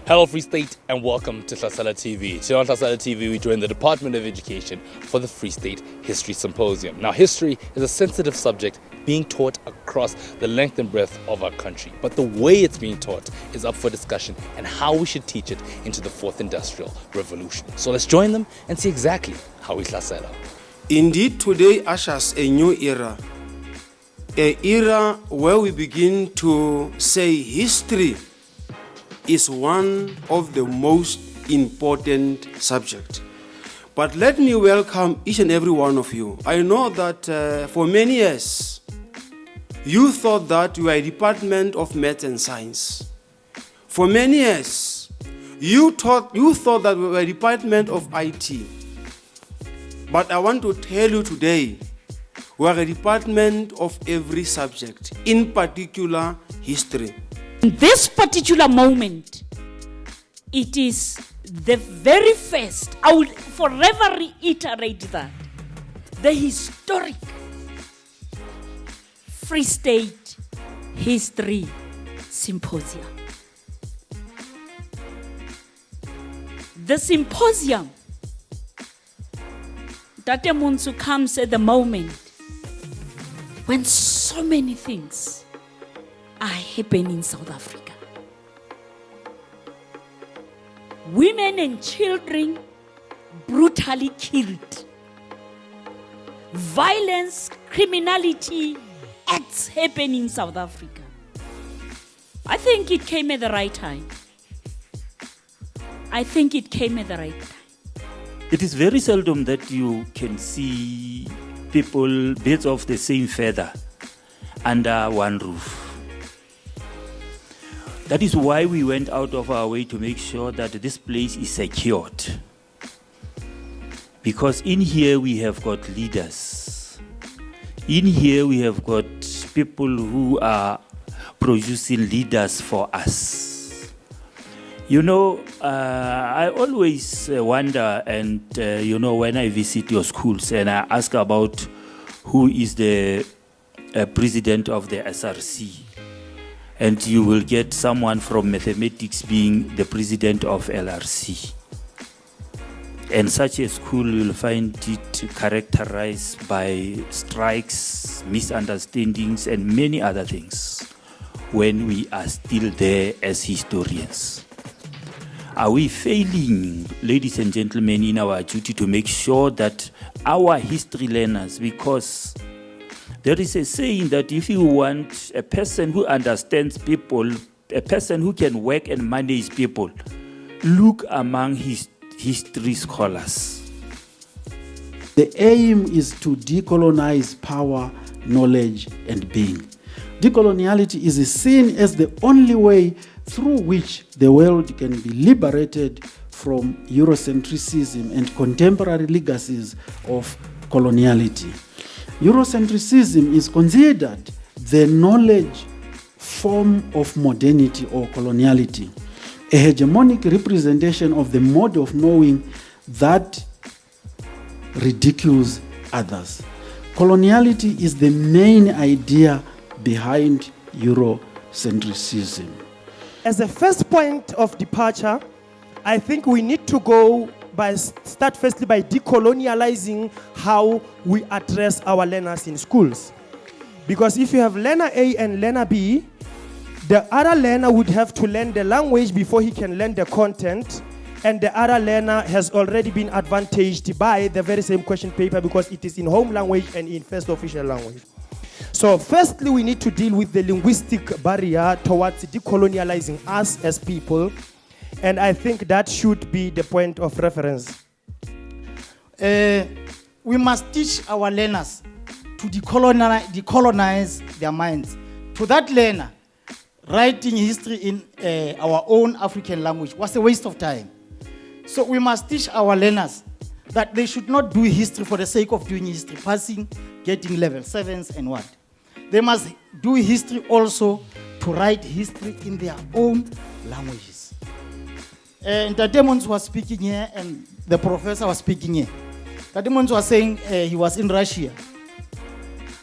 Hello Free State and welcome to Hlasela TV. Today on Hlasela TV we join the Department of Education for the Free State History Symposium. Now history is a sensitive subject being taught across the length and breadth of our country. But the way it's being taught is up for discussion and how we should teach it into the fourth industrial revolution. So let's join them and see exactly how we Hlasela. Indeed, today ushers a new era. An era where we begin to say history is one of the most important subjects. But let me welcome each and every one of you. I know that for many years, you thought that you were a department of maths and science. For many years, you thought that we were a department of IT. But I want to tell you today, we are a department of every subject, in particular history. In this particular moment, it is the very first, I will forever reiterate that, the historic Free State History Symposium. The symposium, Tate Munsu, comes at the moment when so many things are happening in South Africa. Women and children brutally killed. Violence, criminality, acts happen in South Africa. I think it came at the right time. It is very seldom that you can see people birds of the same feather under one roof. That is why we went out of our way to make sure that this place is secured. Because in here we have got leaders. In here we have got people who are producing leaders for us. You know, I always wonder, and when I visit your schools and I ask about who is the president of the SRC, and you will get someone from mathematics being the president of LRC. And such a school will find it characterized by strikes, misunderstandings, and many other things when we are still there as historians. Are we failing, ladies and gentlemen, in our duty to make sure that our history learners, because there is a saying that if you want a person who understands people, a person who can work and manage people, look among his history scholars. The aim is to decolonize power, knowledge, and being. Decoloniality is seen as the only way through which the world can be liberated from Eurocentrism and contemporary legacies of coloniality. Eurocentrism is considered the knowledge form of modernity or coloniality, a hegemonic representation of the mode of knowing that ridicules others. Coloniality is the main idea behind Eurocentrism. As a first point of departure, I think we need to start firstly by decolonializing how we address our learners in schools. Because if you have learner A and learner B, the other learner would have to learn the language before he can learn the content, and the other learner has already been advantaged by the very same question paper because it is in home language and in first official language. So firstly, we need to deal with the linguistic barrier towards decolonializing us as people. And I think that should be the point of reference. We must teach our learners to decolonize their minds. To that learner, writing history in our own African language was a waste of time. So we must teach our learners that they should not do history for the sake of doing history, passing, getting level 7s and what. They must do history also to write history in their own languages. And the demons was speaking here and the professor was speaking here. The demons was saying he was in Russia.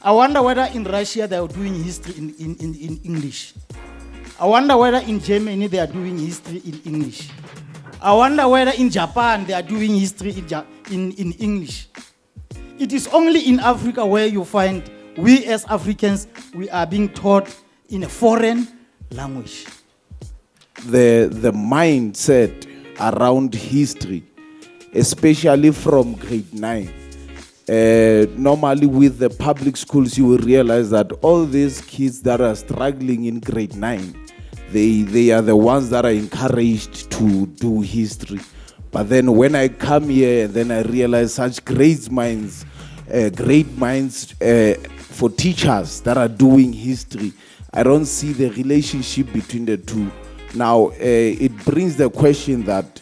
I wonder whether in Russia they are doing history in English. I wonder whether in Germany they are doing history in English. I wonder whether in Japan they are doing history in English. It is only in Africa where you find we as Africans, we are being taught in a foreign language. The mindset around history, especially from grade 9. Normally with the public schools, you will realize that all these kids that are struggling in grade 9, they are the ones that are encouraged to do history. But then when I come here, then I realize such great minds for teachers that are doing history. I don't see the relationship between the two. Now, it brings the question that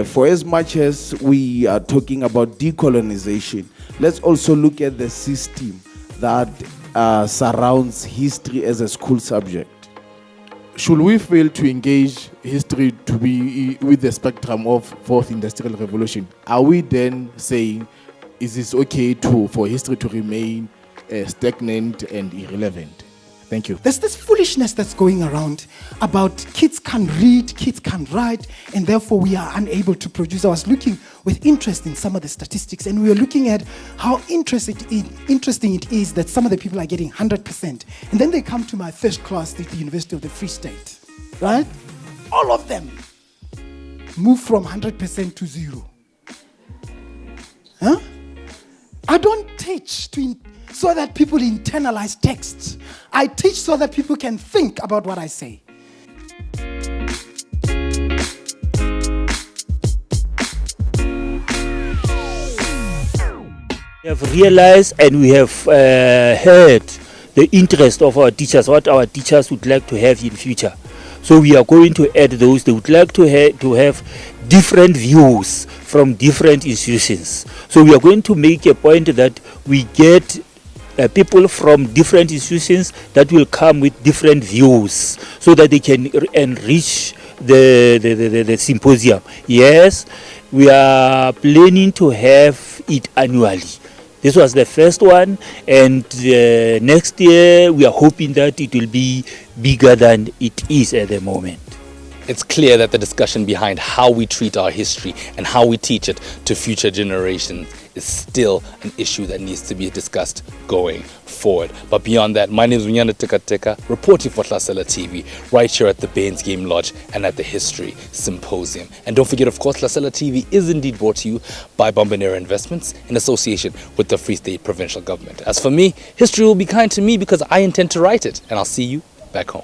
for as much as we are talking about decolonization, let's also look at the system that surrounds history as a school subject. Should we fail to engage history to be with the spectrum of fourth industrial revolution? Are we then saying, is it okay for history to remain stagnant and irrelevant? Thank you. There's this foolishness that's going around about kids can read, kids can write, and therefore we are unable to produce. I was looking with interest in some of the statistics, and we were looking at how interesting it is that some of the people are getting 100%. And then they come to my first class at the University of the Free State, right? All of them move from 100% to 0. Huh? I don't teach so that people internalize texts. I teach so that people can think about what I say. We have realized and we have heard the interest of our teachers, what our teachers would like to have in future. So we are going to add those. They would like to have different views from different institutions. So we are going to make a point that we get people from different institutions that will come with different views so that they can enrich the symposium. Yes, we are planning to have it annually. This was the first one, and next year we are hoping that it will be bigger than it is at the moment. It's clear that the discussion behind how we treat our history and how we teach it to future generations is still an issue that needs to be discussed going forward. But beyond that, my name is Unyana Teka, reporting for Hlasela TV, right here at the Baines Game Lodge and at the History Symposium. And don't forget, of course, Hlasela TV is indeed brought to you by Bombonera Investments in association with the Free State Provincial Government. As for me, history will be kind to me because I intend to write it, and I'll see you back home.